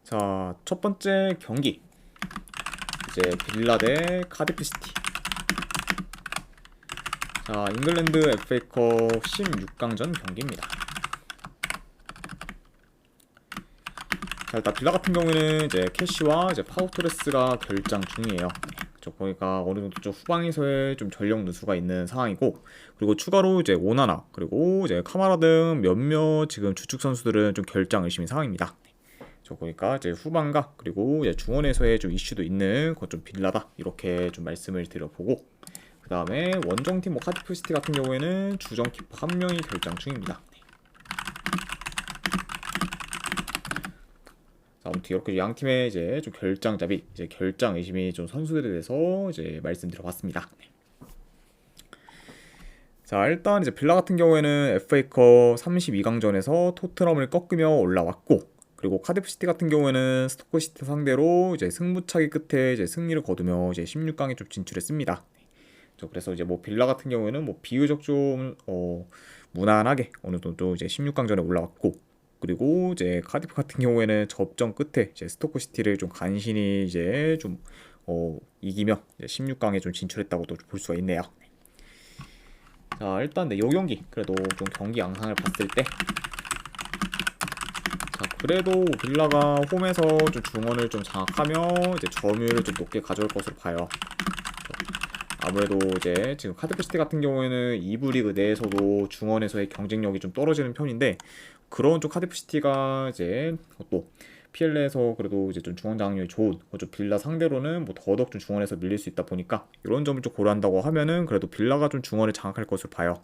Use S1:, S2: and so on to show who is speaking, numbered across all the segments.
S1: 자, 첫 번째 경기 이제 빌라 대 카디프시티. 자, 잉글랜드 FA컵 16강전 경기입니다. 자, 일단 빌라 같은 경우에는 이제 캐시와 이제 파우토레스가 결장 중이에요. 저 보니까 어느 정도 좀 후방에서의 좀 전력 누수가 있는 상황이고, 그리고 추가로 이제 오나나 그리고 이제 카마라 등 몇몇 지금 주축 선수들은 좀 결장 의심인 상황입니다. 저 보니까 이제 후반과 그리고 이제 중원에서의 좀 이슈도 있는 것 좀 빌라다, 이렇게 좀 말씀을 드려보고, 그 다음에 원정팀 뭐 카디프시티 같은 경우에는 주전 키퍼 한 명이 결장 중입니다. 자, 아무튼 이렇게 양 팀의 이제 좀 결장잡이, 이제 결장 의심이 좀 선수들에 대해서 이제 말씀드려봤습니다. 자, 일단 이제 빌라 같은 경우에는 FA컵 32강전에서 토트넘을 꺾으며 올라왔고, 그리고 카디프시티 같은 경우에는 스토크시티 상대로 이제 승부차기 끝에 이제 승리를 거두며 이제 16강에 좀 진출했습니다. 그래서 이제 뭐 빌라 같은 경우에는 뭐 비교적 좀 무난하게 어느 정도 이제 16강전에 올라왔고, 그리고 이제 카디프 같은 경우에는 접전 끝에 이제 스토크시티를 좀 간신히 이제 좀 이기며 이제 16강에 좀 진출했다고도 볼 수가 있네요. 자, 일단 요 경기 그래도 좀 경기 양상을 봤을 때, 자, 그래도 빌라가 홈에서 좀 중원을 좀 장악하며 이제 점유율을 좀 높게 가져올 것으로 봐요. 아무래도 이제 지금 카디프시티 같은 경우에는 2부 리그 내에서도 중원에서의 경쟁력이 좀 떨어지는 편인데, 그런 좀 카디프시티가 이제 또 PL에서 그래도 이제 좀 중원 장악력이 좋은 좀 빌라 상대로는 뭐 더더욱 좀 중원에서 밀릴 수 있다 보니까, 이런 점을 좀 고려한다고 하면은 그래도 빌라가 좀 중원을 장악할 것으로 봐요.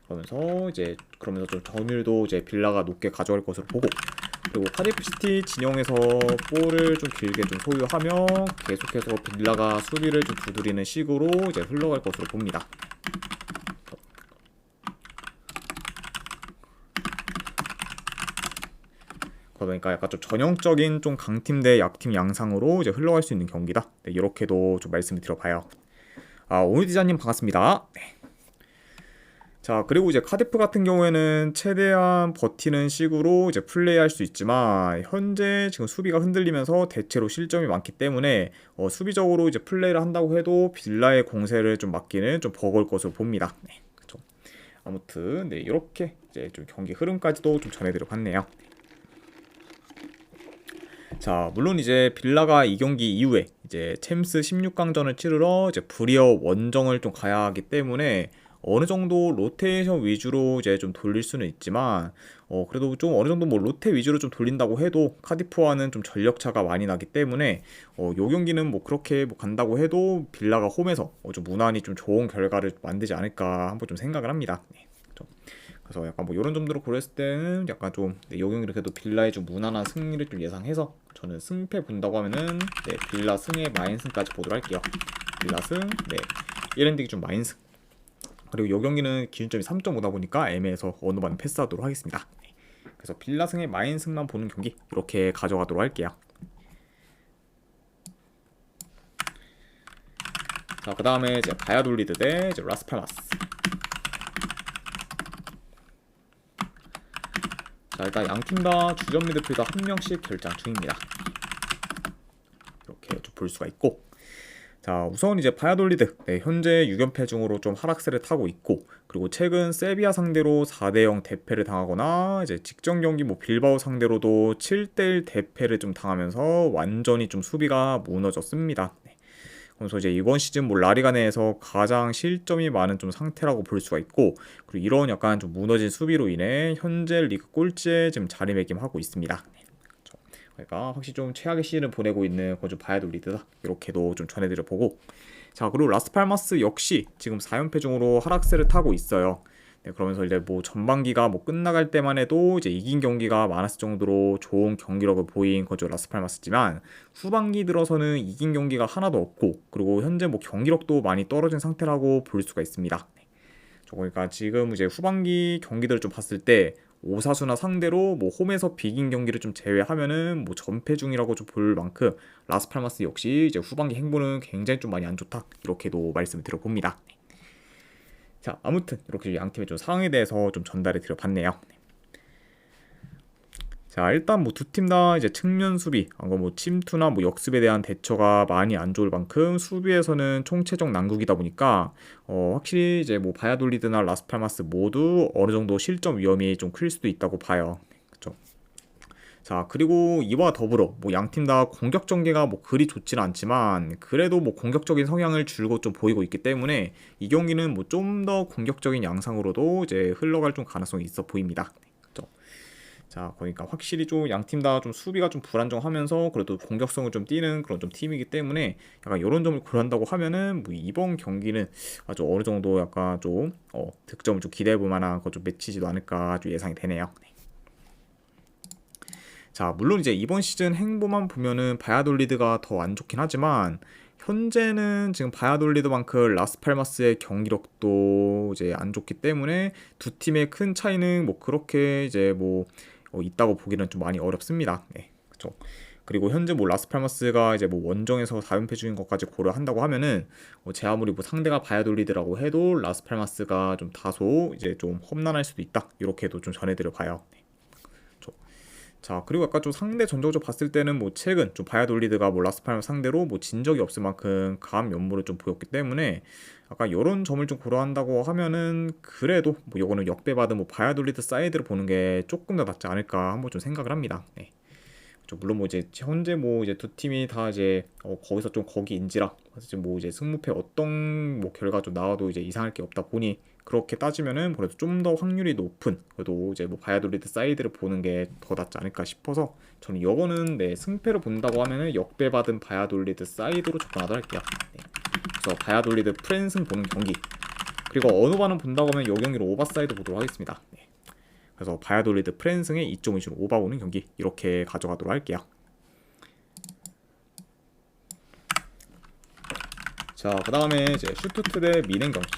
S1: 그러면서 좀 점유율도 이제 빌라가 높게 가져갈 것으로 보고, 그리고 카디프시티 진영에서 볼을 좀 길게 좀 소유하며 계속해서 빌라가 수비를 좀 두드리는 식으로 이제 흘러갈 것으로 봅니다. 그러니까 약간 좀 전형적인 좀 강팀 대 약팀 양상으로 이제 흘러갈 수 있는 경기다. 네, 이렇게도 좀 말씀을 드려봐요. 오늘 디자님 반갑습니다. 네. 자, 그리고 이제 카디프 같은 경우에는 최대한 버티는 식으로 이제 플레이할 수 있지만, 현재 지금 수비가 흔들리면서 대체로 실점이 많기 때문에 수비적으로 이제 플레이를 한다고 해도 빌라의 공세를 좀 막기는 좀 버거울 것으로 봅니다. 네, 그렇죠. 아무튼 네, 이렇게 이제 좀 경기 흐름까지도 좀 전해드려 봤네요. 자, 물론 이제 빌라가 이 경기 이후에 이제 챔스 16강전을 치르러 이제 불이어 원정을 좀 가야 하기 때문에 어느 정도 로테이션 위주로 이제 좀 돌릴 수는 있지만, 그래도 좀 어느 정도 뭐 로테 위주로 좀 돌린다고 해도 카디프와는 좀 전력 차가 많이 나기 때문에 요 경기는 뭐 그렇게 뭐 간다고 해도 빌라가 홈에서 좀 무난히 좀 좋은 결과를 만들지 않을까 한번 좀 생각을 합니다. 네, 그래서 약간 뭐 이런 점들을 고려했을 때는 약간 좀 요 경기를 그래도 빌라의 좀 무난한 승리를 좀 예상해서, 저는 승패 본다고 하면은 네, 빌라 승의 마인승까지 보도록 할게요. 빌라 승, 네, 1엔딩이 좀 마인승. 그리고 요 경기는 기준점이 3.5다 보니까 애매해서 어느 반 패스하도록 하겠습니다. 네. 그래서 빌라 승의 마인승만 보는 경기 이렇게 가져가도록 할게요. 자, 그 다음에 이제 바야돌리드 대 이제 라스팔마스. 자, 일단 양팀 다 주전 미드필더 한 명씩 결장 중입니다. 이렇게 좀 볼 수가 있고, 자, 우선 이제 바야돌리드, 네, 현재 6연패 중으로 좀 하락세를 타고 있고, 그리고 최근 세비야 상대로 4대0 대패를 당하거나, 이제 직전 경기 뭐 빌바오 상대로도 7대1 대패를 좀 당하면서 완전히 좀 수비가 무너졌습니다. 네. 그래서 이제 이번 시즌 뭐 라리가 내에서 가장 실점이 많은 좀 상태라고 볼 수가 있고, 그리고 이런 약간 좀 무너진 수비로 인해 현재 리그 꼴찌에 지금 자리매김하고 있습니다. 그러니까 확실히 좀 최악의 시즌을 보내고 있는 건좀 바야돌리드다, 이렇게도 좀 전해드려 보고, 자, 그리고 라스팔마스 역시 지금 4연패 중으로 하락세를 타고 있어요. 네, 그러면서 이제 뭐 전반기가 뭐 끝나갈 때만 해도 이제 이긴 경기가 많았을 정도로 좋은 경기력을 보인 거죠, 라스팔마스지만 후반기 들어서는 이긴 경기가 하나도 없고, 그리고 현재 뭐 경기력도 많이 떨어진 상태라고 볼 수가 있습니다. 네. 그러니까 지금 이제 후반기 경기들을 좀 봤을 때 오사수나 상대로 뭐 홈에서 비긴 경기를 좀 제외하면은 뭐 전패 중이라고 좀 볼 만큼 라스팔마스 역시 이제 후반기 행보는 굉장히 좀 많이 안 좋다, 이렇게도 말씀을 드려봅니다. 자, 아무튼 이렇게 양팀의 좀 상황에 대해서 좀 전달해 드려봤네요. 자, 일단 뭐 두 팀 다 이제 측면 수비, 뭐 침투나 뭐 역습에 대한 대처가 많이 안 좋을 만큼 수비에서는 총체적 난국이다 보니까 확실히 이제 뭐 바야돌리드나 라스팔마스 모두 어느 정도 실점 위험이 좀 클 수도 있다고 봐요. 그렇죠. 자, 그리고 이와 더불어 뭐 양 팀 다 공격 전개가 뭐 그리 좋지는 않지만 그래도 뭐 공격적인 성향을 줄곧 좀 보이고 있기 때문에 이 경기는 뭐 좀 더 공격적인 양상으로도 이제 흘러갈 좀 가능성이 있어 보입니다. 그렇죠. 자, 그러니까 확실히 좀 양 팀 다 좀 수비가 좀 불안정하면서 그래도 공격성을 좀 띠는 그런 좀 팀이기 때문에 약간 이런 점을 고려한다고 하면은 뭐 이번 경기는 아주 어느 정도 약간 좀 득점을 좀 기대해 볼 만한 그좀 맺히지도 않을까 좀 예상이 되네요. 자, 물론 이제 이번 시즌 행보만 보면은 바야돌리드가 더 안 좋긴 하지만 현재는 지금 바야돌리드만큼 라스팔마스의 경기력도 이제 안 좋기 때문에 두 팀의 큰 차이는 뭐 그렇게 이제 뭐 있다고 보기는 좀 많이 어렵습니다. 네, 그렇죠. 그리고 현재 뭐 라스팔마스가 이제 뭐 원정에서 4연패 중인 것까지 고려한다고 하면은 제 아무리 뭐 상대가 바야돌리드라고 해도 라스팔마스가 좀 다소 이제 좀 험난할 수도 있다. 이렇게도 좀 전해드려 봐요. 네. 그렇죠. 자, 그리고 아까 좀 상대 전적으로 봤을 때는 뭐 최근 좀 바야돌리드가 뭐 라스팔마 상대로 뭐 진 적이 없을 만큼 강한 면모를 좀 보였기 때문에 아까 이런 점을 좀 고려한다고 하면은 그래도 뭐 요거는 역배받은 뭐 바야돌리드 사이드를 보는 게 조금 더 낫지 않을까 한번 좀 생각을 합니다. 네. 물론 뭐 이제 현재 뭐 이제 두 팀이 다 이제 거기서 좀 거기인지라 지금 뭐 이제 승무패 어떤 뭐 결과 좀 나와도 이제 이상할 게 없다 보니 그렇게 따지면은 그래도 좀 더 확률이 높은 그래도 이제 뭐 바야돌리드 사이드를 보는 게 더 낫지 않을까 싶어서 저는 이거는 네 승패를 본다고 하면은 역배받은 바야돌리드 사이드로 접근하도록 할게요. 네. 그래서 바야돌리드 프랜승 보는 경기 그리고 어느 반은 본다고 하면 이 경기로 오버사이드 보도록 하겠습니다. 네. 그래서 바야돌리드 프랜승의 2.5로 오바 오는 경기 이렇게 가져가도록 할게요. 자, 그 다음에 이제 슈투트 대 미넨 경기.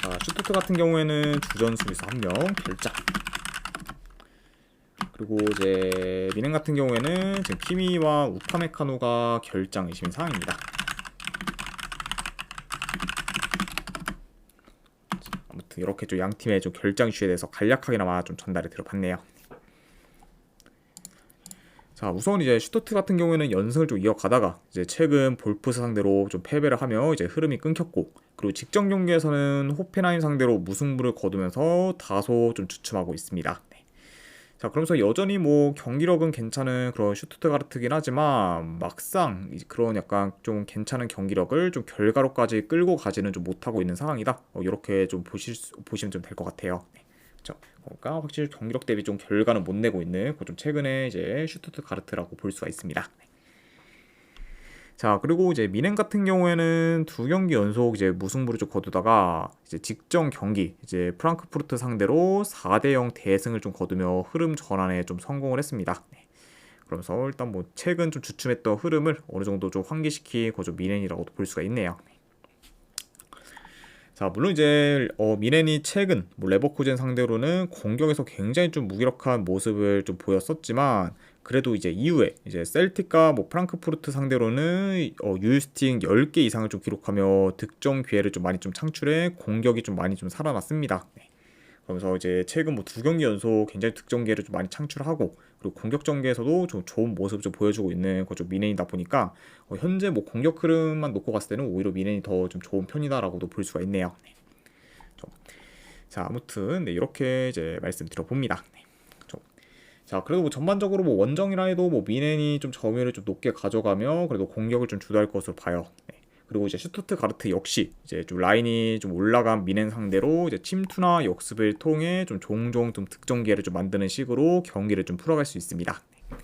S1: 자, 슈투트 같은 경우에는 주전 수비수 1명 결장. 그리고 이제 미넨 같은 경우에는 지금 키미와 우파메카노가 결장 의심 사항입니다. 아무튼 이렇게 좀 양 팀의 좀 결장 이슈에 대해서 간략하게나마 좀 전달을 드려봤네요. 자, 우선 이제 슈투트 같은 경우에는 연승을 좀 이어가다가 이제 최근 볼프스 상대로 좀 패배를 하며 이제 흐름이 끊겼고 그리고 직전 경기에서는 호펜하임 상대로 무승부를 거두면서 다소 좀 주춤하고 있습니다. 네. 자, 그러면서 여전히 뭐 경기력은 괜찮은 그런 슈투트가르트긴 하지만 막상 그런 약간 좀 괜찮은 경기력을 좀 결과로까지 끌고 가지는 좀 못하고 있는 상황이다. 이렇게 좀 보시면 좀 될 것 같아요. 네. 그렇죠. 그러니까 확실히 경기력 대비 좀 결과는 못 내고 있는 그 좀 최근에 이제 슈투트가르트라고 볼 수가 있습니다. 자, 그리고 이제 미넨 같은 경우에는 두 경기 연속 이제 무승부를 좀 거두다가 이제 직전 경기 이제 프랑크푸르트 상대로 4대0 대승을 좀 거두며 흐름 전환에 좀 성공을 했습니다. 네. 그러면서 일단 뭐 최근 좀 주춤했던 흐름을 어느 정도 좀 환기시킨 거좀 미넨이라고도 볼 수가 있네요. 자, 물론 이제 미넨이 최근 뭐 레버쿠젠 상대로는 공격에서 굉장히 좀 무기력한 모습을 좀 보였었지만 그래도 이제 이후에 이제 셀틱과 뭐 프랑크푸르트 상대로는 유스팅 10개 이상을 좀 기록하며 득점 기회를 좀 많이 좀 창출해 공격이 좀 많이 좀 살아났습니다. 네. 그러면서 이제 최근 뭐 두 경기 연속 굉장히 득점 기회를 좀 많이 창출하고 그리고 공격 전개에서도 좀 좋은 모습을 좀 보여주고 있는 그좀 미넨이다 보니까 현재 뭐 공격 흐름만 놓고 봤을 때는 오히려 미넨이 더 좀 좋은 편이다라고도 볼 수가 있네요. 네. 자, 아무튼 네, 이렇게 이제 말씀드려봅니다. 네. 자, 그래도 뭐 전반적으로 뭐 원정이라 해도 뭐 미넨이 좀 점유율을 좀 높게 가져가며 그래도 공격을 좀 주도할 것으로 봐요. 네. 그리고 이제 슈투트가르트 역시 이제 좀 라인이 좀 올라간 미넨 상대로 이제 침투나 역습을 통해 좀 종종 좀 득점 기회를 좀 만드는 식으로 경기를 좀 풀어갈 수 있습니다. 네.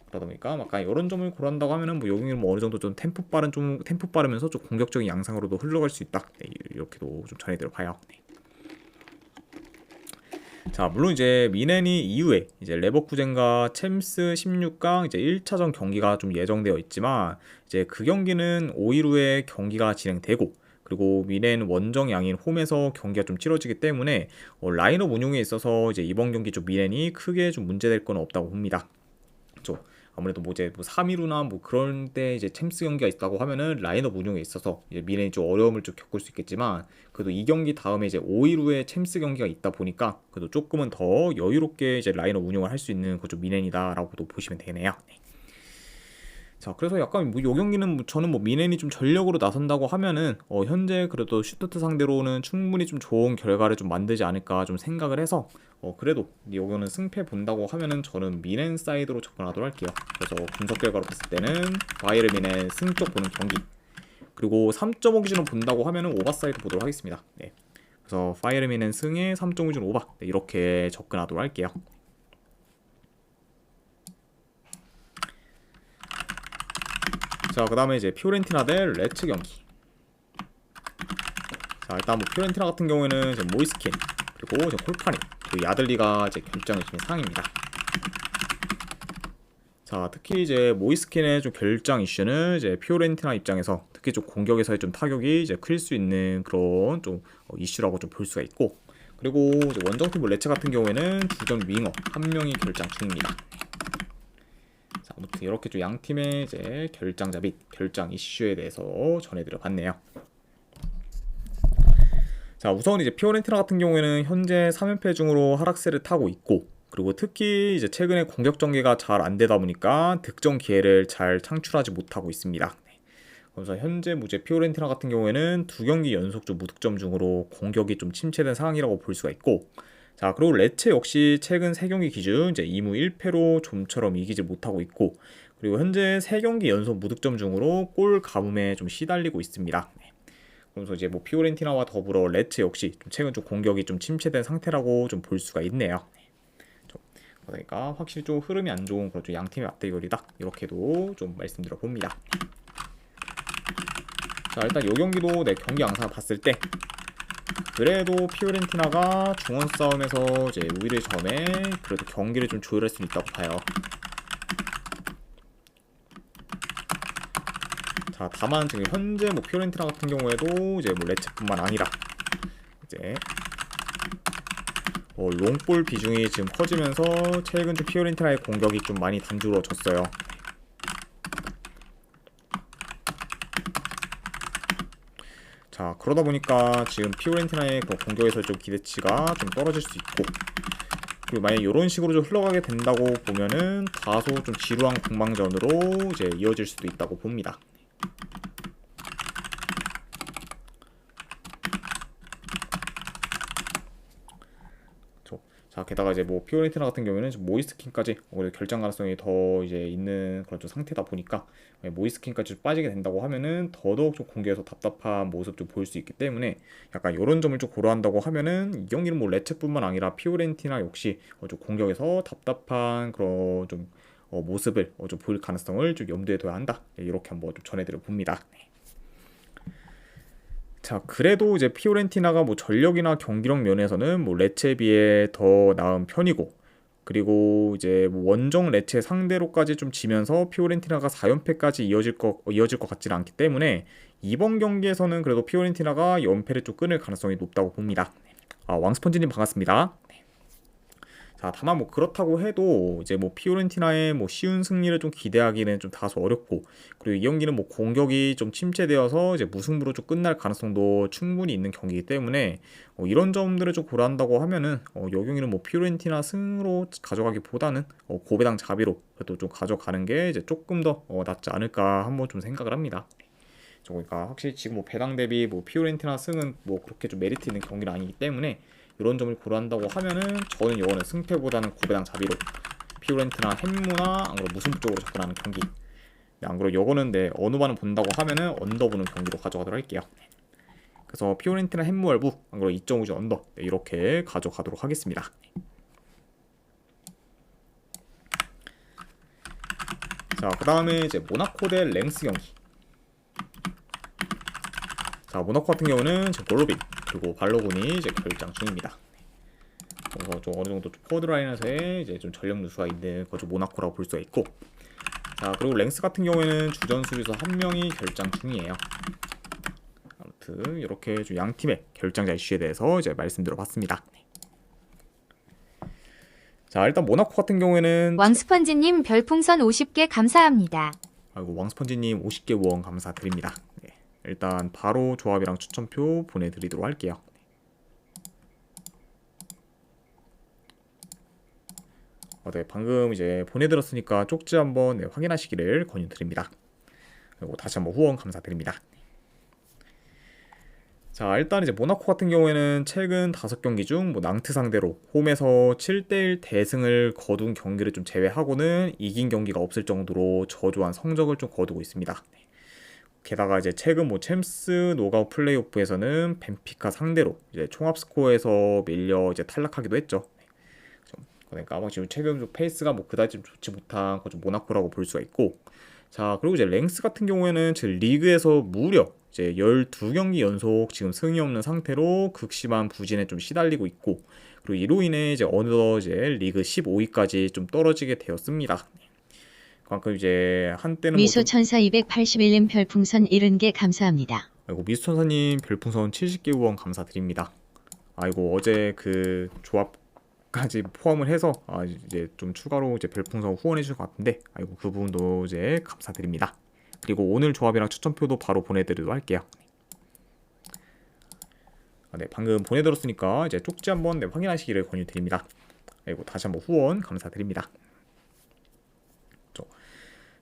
S1: 그러다 보니까 약간 이런 점을 고려한다고 하면은 뭐 여기는 뭐 어느 정도 좀 템포 빠르면서 좀 공격적인 양상으로도 흘러갈 수 있다. 네, 이렇게도 좀 전해드려 봐요. 네. 자, 물론 이제 미넨이 이후에 이제 레버쿠젠과 챔스 16강 이제 1차전 경기가 좀 예정되어 있지만 이제 그 경기는 5일 후에 경기가 진행되고 그리고 미넨 원정양인 홈에서 경기가 좀 치러지기 때문에 라인업 운용에 있어서 이제 이번 경기 좀 미넨이 크게 좀 문제될 건 없다고 봅니다. 그렇죠. 아무래도 뭐 이제 뭐 3위루나 뭐 그런 때 이제 챔스 경기가 있다고 하면은 라인업 운용에 있어서 이제 미넨이 좀 어려움을 좀 겪을 수 있겠지만, 그래도 이 경기 다음에 이제 5위루에 챔스 경기가 있다 보니까 그래도 조금은 더 여유롭게 이제 라인업 운용을 할 수 있는 그좀 미넨이다라고도 보시면 되네요. 네. 자, 그래서 약간 뭐요 경기는 저는 뭐 미넨이 좀 전력으로 나선다고 하면은 현재 그래도 슈투트 상대로는 충분히 좀 좋은 결과를 좀 만들지 않을까 좀 생각을 해서 그래도 요거는 승패 본다고 하면은 저는 미넨 사이드로 접근하도록 할게요. 그래서 분석 결과로 봤을 때는 바이에른 미넨 승쪽 보는 경기, 그리고 3.5 기준으로 본다고 하면은 오바 사이드 보도록 하겠습니다. 네. 그래서 바이에른 미넨 승에 3.5 기준 오바, 네, 이렇게 접근하도록 할게요. 자, 그 다음에 이제 피오렌티나 대 레츠 경기. 자, 일단 뭐 피오렌티나 같은 경우에는 이제 모이스킨, 그리고 이제 콜파니, 그리고 야들리가 이제 결정이 좀 상입니다. 자, 특히 이제 모이스킨의 좀 결장 이슈는 이제 피오렌티나 입장에서 특히 좀 공격에서의 좀 타격이 이제 클 수 있는 그런 좀 이슈라고 좀 볼 수가 있고, 그리고 이제 원정팀 레츠 같은 경우에는 주전 윙어 한 명이 결장 중입니다. 자, 아무튼 이렇게 좀 양 팀의 이제 결장자 및 결장 이슈에 대해서 전해드려 봤네요. 자, 우선 이제 피오렌티나 같은 경우에는 현재 3연패 중으로 하락세를 타고 있고, 그리고 특히 이제 최근에 공격 전개가 잘 안 되다 보니까 득점 기회를 잘 창출하지 못하고 있습니다. 그래서 현재 무제 피오렌티나 같은 경우에는 2경기 연속 좀 무득점 중으로 공격이 좀 침체된 상황이라고 볼 수가 있고, 자, 그리고 레체 역시 최근 3경기 기준 이제 2무 1패로 좀처럼 이기지 못하고 있고, 그리고 현재 3경기 연속 무득점 중으로 골 가뭄에 좀 시달리고 있습니다. 그래서 이제 뭐 피오렌티나와 더불어 레체 역시 좀 최근 좀 공격이 좀 침체된 상태라고 좀 볼 수가 있네요. 그러니까 확실히 좀 흐름이 안 좋은 그런 좀 양팀의 맞대결이다, 이렇게도 좀 말씀드려 봅니다. 자, 일단 요 경기도 내 경기 양상 봤을 때 그래도 피오렌티나가 중원 싸움에서 이제 우위를 점해 그래도 경기를 좀 조율할 수 있다고 봐요. 자, 다만 지금 현재 뭐 피오렌티나 같은 경우에도 이제 뭐 레츠뿐만 아니라 이제 롱볼 비중이 지금 커지면서 최근 좀 피오렌티나의 공격이 좀 많이 단조로워졌어요. 자, 그러다 보니까 지금 피오렌티나의 그 공격에서 좀 기대치가 좀 떨어질 수 있고, 그리고 만약 이런 식으로 좀 흘러가게 된다고 보면은 다소 좀 지루한 공방전으로 이제 이어질 수도 있다고 봅니다. 자, 게다가 이제 뭐 피오렌티나 같은 경우에는 모이스킨까지 결장 가능성이 더 이제 있는 그런 좀 상태다 보니까 모이스킨까지 빠지게 된다고 하면은 더더욱 좀 공격에서 답답한 모습 좀 보일 수 있기 때문에 약간 이런 점을 좀 고려한다고 하면은 이 경기는 뭐 레츠뿐만 아니라 피오렌티나 역시 좀 공격에서 답답한 그런 좀 모습을 좀 보일 가능성을 좀 염두에 둬야 한다, 이렇게 한번 좀 전해드려 봅니다. 자, 그래도 이제 피오렌티나가 뭐 전력이나 경기력 면에서는 뭐 레체에 비해 더 나은 편이고, 그리고 이제 뭐 원정 레체 상대로까지 좀 지면서 피오렌티나가 4연패까지 이어질 것 같지는 않기 때문에 이번 경기에서는 그래도 피오렌티나가 연패를 좀 끊을 가능성이 높다고 봅니다. 왕스펀지님 반갑습니다. 자, 다만 뭐 그렇다고 해도 이제 뭐 피오렌티나의 뭐 쉬운 승리를 좀 기대하기는 좀 다소 어렵고, 그리고 이 경기는 뭐 공격이 좀 침체되어서 이제 무승부로 좀 끝날 가능성도 충분히 있는 경기이기 때문에 이런 점들을 좀 고려한다고 하면은 이 경기는 뭐 피오렌티나 승으로 가져가기보다는 고배당 자비로 그래도 좀 가져가는 게 이제 조금 더 낫지 않을까 한번 좀 생각을 합니다. 그러니까 확실히 지금 뭐 배당 대비 뭐 피오렌티나 승은 뭐 그렇게 좀 메리트 있는 경기는 아니기 때문에 이런 점을 고려한다고 하면은 저는 이거는 승패보다는 고배당 자비로 피오렌티나 햄무나 안 그래도 무승부 쪽으로 접근하는 경기, 안 그래도 이거는 어느 반을 본다고 하면은 언더 보는 경기로 가져가도록 할게요. 그래서 피오렌티나 햄무 할부 안 그래도 2.5주 언더, 이렇게 가져가도록 하겠습니다. 자, 그 다음에 이제 모나코 대 랭스 경기. 자, 모나코 같은 경우는 지금 골로빈 그리고 발로군이 이제 결장 중입니다. 그래서 좀 어느 정도 포워드 라인에서의 이제 좀 전력 누수가 있는 거죠 모나코라고 볼 수가 있고, 자, 그리고 랭스 같은 경우에는 주전 수비수 한 명이 결장 중이에요. 아무튼 이렇게 좀 양 팀의 결장자 이슈에 대해서 이제 말씀드려봤습니다. 자, 일단 모나코 같은 경우에는
S2: 왕스펀지님 별풍선 50개 감사합니다.
S1: 아이고, 왕스펀지님 50개 후원 감사드립니다. 네, 일단 바로 조합이랑 추천표 보내드리도록 할게요. 네, 방금 이제 보내드렸으니까 쪽지 한번 확인하시기를 권유드립니다. 그리고 다시 한번 후원 감사드립니다. 자, 일단 이제 모나코 같은 경우에는 최근 5경기 중 뭐 낭트 상대로 홈에서 7대1 대승을 거둔 경기를 좀 제외하고는 이긴 경기가 없을 정도로 저조한 성적을 좀 거두고 있습니다. 게다가 이제 최근 뭐 챔스 노가웃 플레이오프에서는 벤피카 상대로 이제 총합 스코어에서 밀려 이제 탈락하기도 했죠. 그러니까 아마 지금 최근 좀 페이스가 뭐 그다지 좀 좋지 못한 좀 모나코라고 볼 수가 있고, 자, 그리고 이제 랭스 같은 경우에는 지금 리그에서 무려 이제 12경기 연속 지금 승이 없는 상태로 극심한 부진에 좀 시달리고 있고, 그리고 이로 인해 이제 어느덧 이제 리그 15위까지 좀 떨어지게 되었습니다. 그만큼 이제 한때는
S3: 미소천사 281님 별풍선 70개 감사합니다.
S1: 아이고, 미소천사님 별풍선 70개 후원 감사드립니다. 아이고, 어제 그 조합까지 포함을 해서 이제 좀 추가로 이제 별풍선 후원해 주실 것 같은데, 아이고, 그 부분도 이제 감사드립니다. 그리고 오늘 조합이랑 추천표도 바로 보내드리도록 할게요. 네, 방금 보내드렸으니까 이제 쪽지 한번 확인하시기를 권유드립니다. 아이고, 다시 한번 후원 감사드립니다.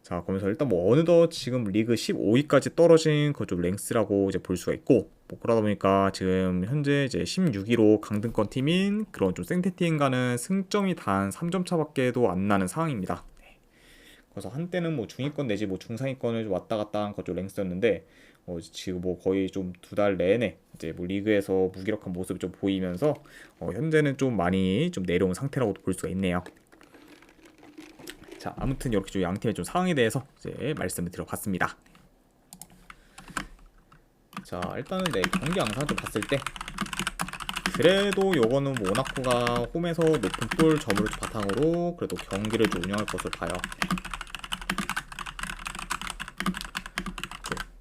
S1: 자, 그러면서 일단 뭐 어느덧 지금 리그 15위까지 떨어진 그 좀 랭스라고 이제 볼 수가 있고, 뭐 그러다 보니까 지금 현재 이제 16위로 강등권 팀인 그런 좀 생태팀과는 승점이 단 3점 차밖에도 안 나는 상황입니다. 그래서 한때는 뭐 중위권 내지 뭐 중상위권을 왔다 갔다 한 그 랭스였는데, 지금 뭐 거의 좀 2달 내내 이제 뭐 리그에서 무기력한 모습이 좀 보이면서 현재는 좀 많이 좀 내려온 상태라고도 볼 수가 있네요. 자, 아무튼 이렇게 좀 양팀의 좀 상황에 대해서 이제 말씀을 드려봤습니다. 자, 일단은 내 경기 양상 좀 봤을 때 그래도 요거는 모나코가 홈에서 높은 골 점을 바탕으로 그래도 경기를 좀 운영할 것을 봐요.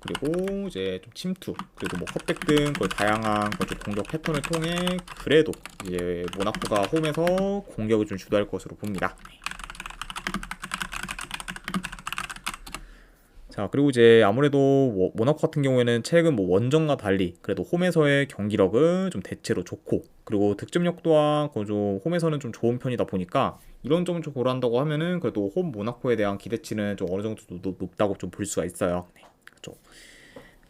S1: 그리고 이제 좀 침투, 그리고 뭐 컵백 등 그 다양한 좀 공격 패턴을 통해 그래도 이제 모나코가 홈에서 공격을 좀 주도할 것으로 봅니다. 자, 그리고 이제 아무래도 모나코 같은 경우에는 최근 뭐 원정과 달리 그래도 홈에서의 경기력은 좀 대체로 좋고, 그리고 득점력 또한 좀 홈에서는 좀 좋은 편이다 보니까 이런 점을 좀 고려한다고 하면은 그래도 홈 모나코에 대한 기대치는 좀 어느 정도 높다고 좀 볼 수가 있어요. 네, 그렇죠.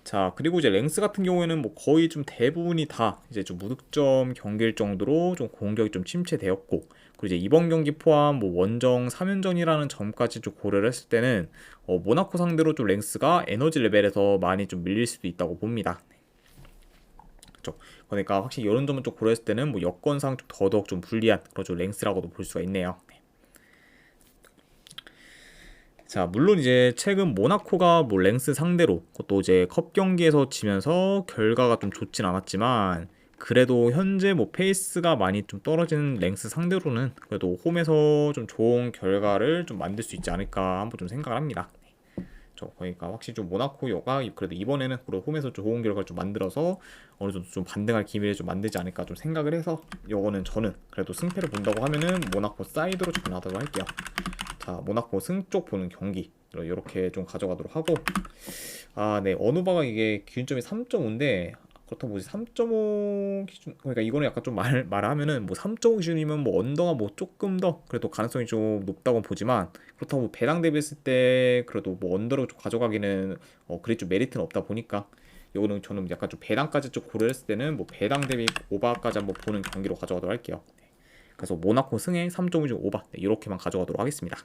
S1: 자, 그리고 이제 랭스 같은 경우에는 뭐 거의 좀 대부분이 다 이제 좀 무득점 경기일 정도로 좀 공격이 좀 침체되었고, 그리고 이제 이번 경기 포함 뭐 원정 3연전이라는 점까지 좀 고려를 했을 때는 모나코 상대로 좀 랭스가 에너지 레벨에서 많이 좀 밀릴 수도 있다고 봅니다. 그렇죠. 그러니까 확실히 이런 점을 좀 고려했을 때는 뭐 여건상 좀 더더욱 좀 불리한 그런 좀 랭스라고도 볼 수가 있네요. 자, 물론 이제 최근 모나코가 뭐 랭스 상대로 그것도 이제 컵 경기에서 지면서 결과가 좀 좋진 않았지만, 그래도 현재 뭐 페이스가 많이 좀 떨어지는 랭스 상대로는 그래도 홈에서 좀 좋은 결과를 좀 만들 수 있지 않을까 한번 좀 생각을 합니다. 그러니까 확실히 좀 모나코가 그래도 이번에는 그래도 홈에서 좀 좋은 결과를 좀 만들어서 어느 정도 좀 반등할 기미를 좀 만들지 않을까 좀 생각을 해서, 요거는 저는 그래도 승패를 본다고 하면은 모나코 사이드로 접근하도록 할게요. 자, 모나코 승 쪽 보는 경기 이렇게 좀 가져가도록 하고, 네, 어느 바가 이게 기준점이 3.5인데 그렇다고 뭐 3.5 기준, 그러니까 이거는 약간 좀 말하면은 뭐 3.5 기준이면 뭐 언더가 뭐 조금 더 그래도 가능성이 좀 높다고 보지만, 그렇다고 뭐 배당 대비했을 때 그래도 뭐 언더로 좀 가져가기는 그리 좀 메리트는 없다 보니까, 이거는 저는 약간 좀 배당까지 좀 고려했을 때는 뭐 배당 대비 오바까지 한번 보는 경기로 가져가도록 할게요. 그래서 모나코 승에 3.5 중 오바, 이렇게만 가져가도록 하겠습니다.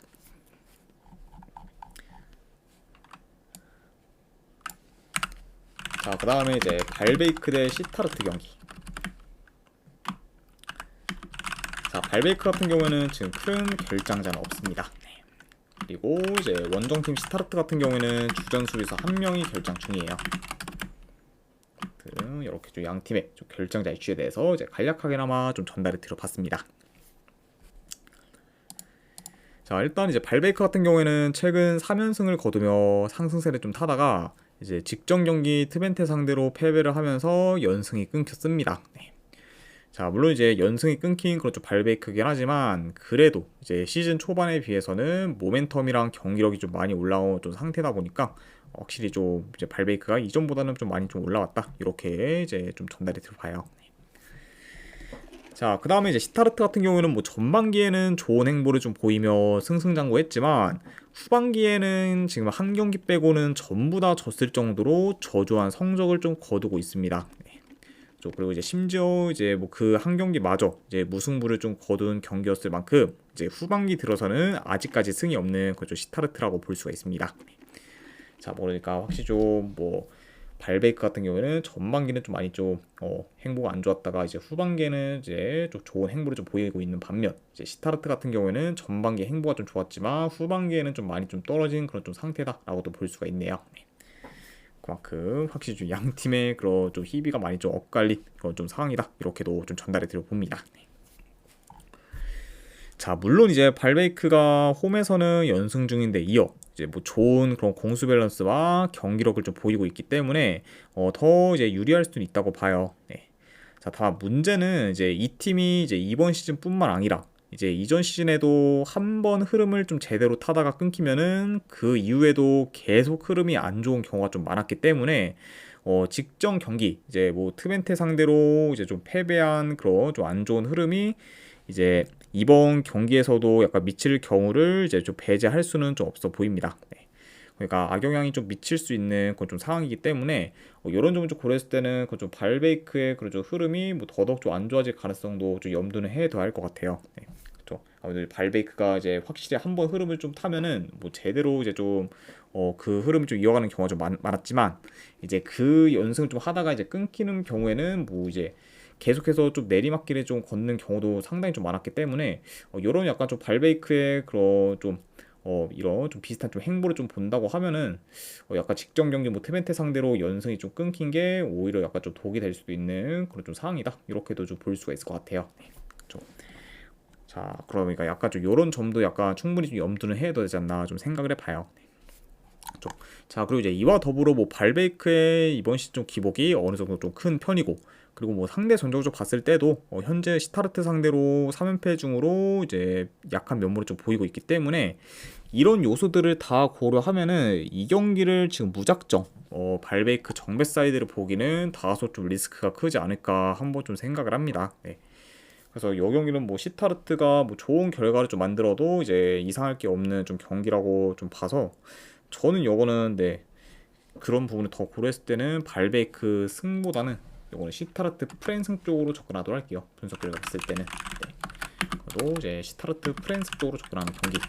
S1: 자, 그 다음에 이제 발베이크 대 시타르트 경기. 자, 발베이크 같은 경우에는 지금 큰 결장자는 없습니다. 그리고 이제 원정팀 시타르트 같은 경우에는 주전 수비수 1명이 결장 중이에요. 이렇게 좀 양 팀의 좀 결장자 이슈에 대해서 이제 간략하게나마 좀 전달을 드려봤습니다. 자, 일단 이제 발베이크 같은 경우에는 최근 3연승을 거두며 상승세를 좀 타다가 이제 직전 경기 트벤테 상대로 패배를 하면서 연승이 끊겼습니다. 자, 물론 이제 연승이 끊긴 그런 좀 발베이크긴 하지만 그래도 이제 시즌 초반에 비해서는 모멘텀이랑 경기력이 좀 많이 올라온 좀 상태다 보니까 확실히 좀 이제 발베이크가 이전보다는 좀 많이 좀 올라왔다 이렇게 이제 좀 전달이 들어봐요. 자, 그 다음에 이제 시타르트 같은 경우에는 뭐 전반기에는 좋은 행보를 좀 보이며 승승장구했지만 후반기에는 지금 한 경기 빼고는 전부 다 졌을 정도로 저조한 성적을 좀 거두고 있습니다. 그리고 이제 심지어 이제 뭐 그 한 경기마저 이제 무승부를 좀 거둔 경기였을 만큼 이제 후반기 들어서는 아직까지 승이 없는 그죠 시타르트라고 볼 수가 있습니다. 자, 뭐 그러니까 확실히 좀 뭐 발베이크 같은 경우에는 전반기는 좀 많이 좀 행보가 안 좋았다가 이제 후반기에는 이제 좀 좋은 행보를 좀 보이고 있는 반면 이제 시타르트 같은 경우에는 전반기 행보가 좀 좋았지만 후반기에는 좀 많이 좀 떨어진 그런 좀 상태다라고도 볼 수가 있네요. 그만큼 확실히 좀 양 팀의 그런 좀 희비가 많이 좀 엇갈린 그런 좀 상황이다 이렇게도 좀 전달해 드려 봅니다. 자, 물론 이제 발베이크가 홈에서는 연승 중인데 이어 이제 뭐 좋은 그런 공수 밸런스와 경기력을 좀 보이고 있기 때문에 더 이제 유리할 수는 있다고 봐요. 네. 자, 다만 문제는 이제 이 팀이 이제 이번 시즌뿐만 아니라 이제 이전 시즌에도 한 번 흐름을 좀 제대로 타다가 끊기면은 그 이후에도 계속 흐름이 안 좋은 경우가 좀 많았기 때문에 직전 경기 이제 뭐 트벤테 상대로 이제 좀 패배한 그런 좀 안 좋은 흐름이 이제 이번 경기에서도 약간 미칠 경우를 이제 좀 배제할 수는 좀 없어 보입니다. 네. 그러니까 악영향이 좀 미칠 수 있는 그런 좀 상황이기 때문에 이런 점을 좀 고려했을 때는 그 좀 발베이크의 그런 좀 흐름이 뭐 더더욱 좀 안 좋아질 가능성도 좀 염두는 해둬야 할 것 같아요. 네. 그렇죠. 아무래도 발베이크가 이제 확실히 한번 흐름을 좀 타면은 뭐 제대로 이제 좀 그 흐름을 좀 이어가는 경우가 좀 많았지만 이제 그 연승을 좀 하다가 이제 끊기는 경우에는 뭐 이제 계속해서 좀 내리막길에 좀 걷는 경우도 상당히 좀 많았기 때문에 이런 약간 좀 발베이크의 그런 좀 이런 좀 비슷한 좀 행보를 좀 본다고 하면은 약간 직전 경기 뭐 트벤테 상대로 연승이 좀 끊긴 게 오히려 약간 좀 독이 될 수도 있는 그런 좀 상황이다 이렇게도 좀 볼 수가 있을 것 같아요. 네, 그렇죠. 자, 그러니까 약간 좀 이런 점도 약간 충분히 좀 염두는 해야 되지 않나 좀 생각을 해봐요. 그렇죠. 자, 그리고 이제 이와 더불어 뭐 발베이크의 이번 시즌 좀 기복이 어느 정도 좀 큰 편이고 그리고 뭐 상대 전적으로 봤을 때도 현재 시타르트 상대로 3연패 중으로 이제 약한 면모를 좀 보이고 있기 때문에 이런 요소들을 다 고려하면은 이 경기를 지금 무작정 발베이크 정배 사이드를 보기는 다소 좀 리스크가 크지 않을까 한번 좀 생각을 합니다. 네. 그래서 이 경기는 뭐 시타르트가 뭐 좋은 결과를 좀 만들어도 이제 이상할 게 없는 좀 경기라고 좀 봐서 저는 요거는 네 그런 부분을 더 고려했을 때는 발베이크 승보다는 요거는 시타르트 프랜승 쪽으로 접근하도록 할게요. 분석 결과 봤을 때는 네. 그래도 이제 시타르트 프랜스 쪽으로 접근하는 경기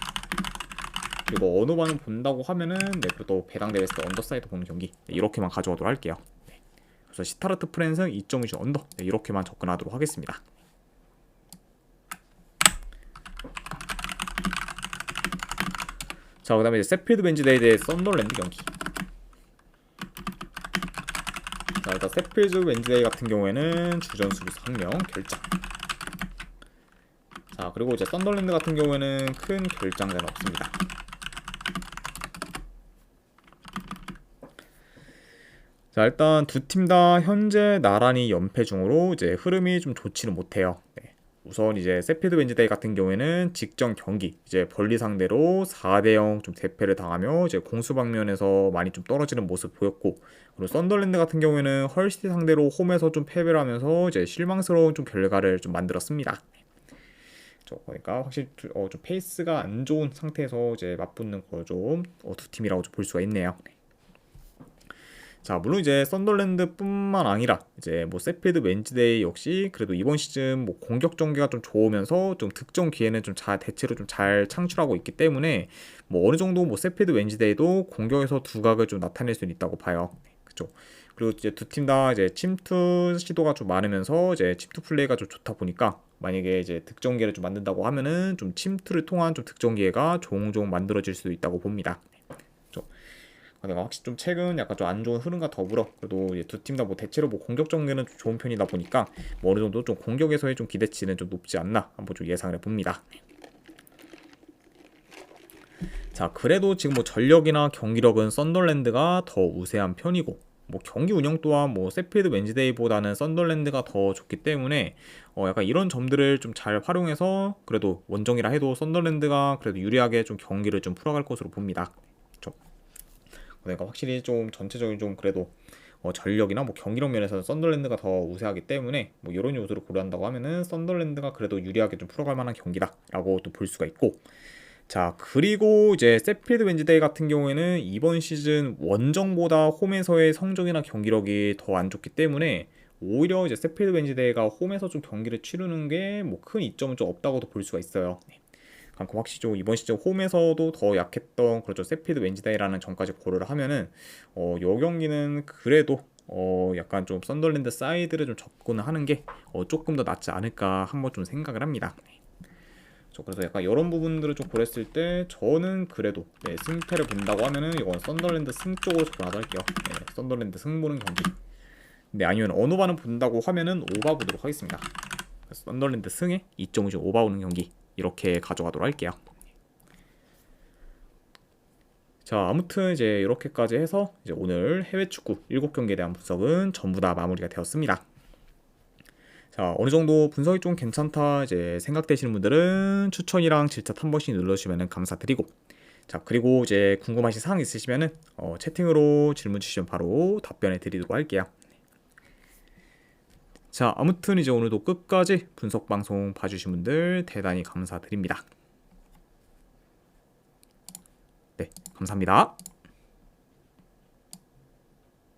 S1: 그리고 어느 반을 본다고 하면은 네 그래도 배당 대회에서 언더사이드 보는 경기 네, 이렇게만 가져가도록 할게요. 네. 그래서 시타르트 프랜승 2.2 언더 네, 이렇게만 접근하도록 하겠습니다. 자, 그 다음에 세필드 벤지데이 대 썬더랜드 경기. 자, 일단 세필드 벤지데이 같은 경우에는 주전 수비수 1명 결장. 자, 그리고 이제 썬더랜드 같은 경우에는 큰 결장자는 없습니다. 자, 일단 두 팀 다 현재 나란히 연패 중으로 이제 흐름이 좀 좋지는 못해요. 네. 우선 이제 세필드 웬즈데이 같은 경우에는 직전 경기 이제 벌리 상대로 4대0 좀 대패를 당하며 이제 공수 방면에서 많이 좀 떨어지는 모습 보였고 그리고 썬더랜드 같은 경우에는 헐시티 상대로 홈에서 좀 패배를 하면서 이제 실망스러운 좀 결과를 좀 만들었습니다. 그러니까 확실히 좀 페이스가 안 좋은 상태에서 이제 맞붙는 거 좀 두 팀이라고 좀 볼 수가 있네요. 자, 물론 이제 썬더랜드뿐만 아니라 이제 뭐 세필드 웬즈데이 역시 그래도 이번 시즌 뭐 공격 전개가 좀 좋으면서 좀 득점 기회는 좀 잘 대체로 좀 잘 창출하고 있기 때문에 뭐 어느 정도 뭐 세필드 웬즈데이도 공격에서 두각을 좀 나타낼 수 있다고 봐요. 그죠? 그리고 이제 두 팀 다 이제 침투 시도가 좀 많으면서 이제 침투 플레이가 좀 좋다 보니까 만약에 이제 득점 기회를 좀 만든다고 하면은 좀 침투를 통한 좀 득점 기회가 종종 만들어질 수도 있다고 봅니다. 내가 확실히 좀 최근 약간 좀 안 좋은 흐름과 더불어 그래도 두 팀 다 뭐 대체로 뭐 공격 전개는 좀 좋은 편이다 보니까 뭐 어느 정도 좀 공격에서의 좀 기대치는 좀 높지 않나 한번 좀 예상을 해봅니다. 자, 그래도 지금 뭐 전력이나 경기력은 썬더랜드가 더 우세한 편이고 뭐 경기 운영 또한 뭐 세필드 웬즈데이보다는 썬더랜드가 더 좋기 때문에 약간 이런 점들을 좀 잘 활용해서 그래도 원정이라 해도 썬더랜드가 그래도 유리하게 좀 경기를 좀 풀어갈 것으로 봅니다. 그렇죠. 그러니까 확실히 좀 전체적인 좀 그래도 전력이나 뭐 경기력 면에서는 썬더랜드가 더 우세하기 때문에 뭐 이런 요소를 고려한다고 하면은 썬더랜드가 그래도 유리하게 좀 풀어갈 만한 경기다라고 또 볼 수가 있고, 자 그리고 이제 세필드 웬즈데이 같은 경우에는 이번 시즌 원정보다 홈에서의 성적이나 경기력이 더 안 좋기 때문에 오히려 이제 세필드 웬즈데이가 홈에서 좀 경기를 치르는 게 뭐 큰 이점은 좀 없다고도 볼 수가 있어요. 그만큼 확실히 좀 이번 시즌 홈에서도 더 약했던 그렇죠 세필드 웬즈데이라는 점까지 고려를 하면은 요 경기는 그래도 약간 좀 썬더랜드 사이드를 좀 접근을 하는 게 조금 더 낫지 않을까 한번 좀 생각을 합니다. 그래서 약간 이런 부분들을 좀 고렸을 때 저는 그래도 승패를 본다고 하면은 이건 썬더랜드 승 쪽으로 접근하도록 할게요. 썬더랜드 승 보는 경기. 아니면 언오바는 본다고 하면은 오바 보도록 하겠습니다. 그래서 썬더랜드 승에 2.5점 오바 오는 경기 이렇게 가져가도록 할게요. 자 아무튼 이제 이렇게까지 해서 이제 오늘 해외 축구 7경기에 대한 분석은 전부 다 마무리가 되었습니다. 자 어느 정도 분석이 좀 괜찮다 이제 생각되시는 분들은 추천이랑 질차 한 번씩 눌러주시면 감사드리고, 자 그리고 이제 궁금하신 사항 있으시면은 채팅으로 질문 주시면 바로 답변해 드리도록 할게요. 자 아무튼 이제 오늘도 끝까지 분석 방송 봐주신 분들 대단히 감사드립니다. 네 감사합니다.